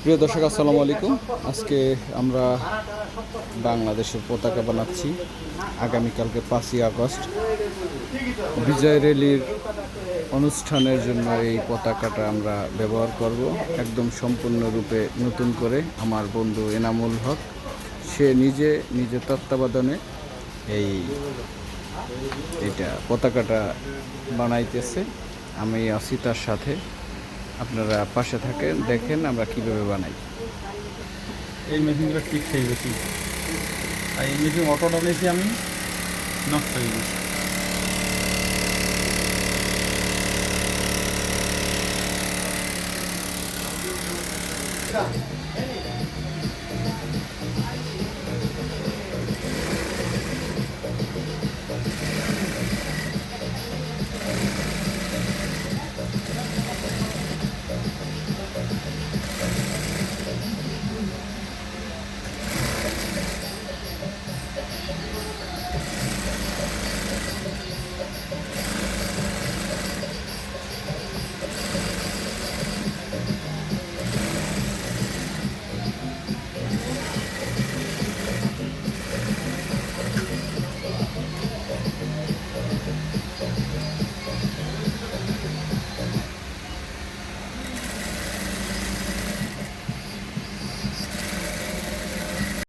প্রিয় দর্শক, আসসালামু আলাইকুম। আজকে আমরা বাংলাদেশের পতাকা বানাচ্ছি। আগামীকালকে 5ই আগস্ট বিজয় র্যালির অনুষ্ঠানের জন্য এই পতাকাটা আমরা ব্যবহার করব, একদম সম্পূর্ণরূপে নতুন করে। আমার বন্ধু এনামুল হক সে নিজে তত্ত্বাবধানে এটা পতাকাটা বানাইতেছে। আমি আছি তার সাথে, আপনারা পাশে থাকেন, দেখেন আমরা কীভাবে বানাই। এই মেশিনগুলো ঠিক হয়ে গেছি, আর এই মেশিন অটোটা নিয়েছি আমি, নষ্ট হয়ে গেছি।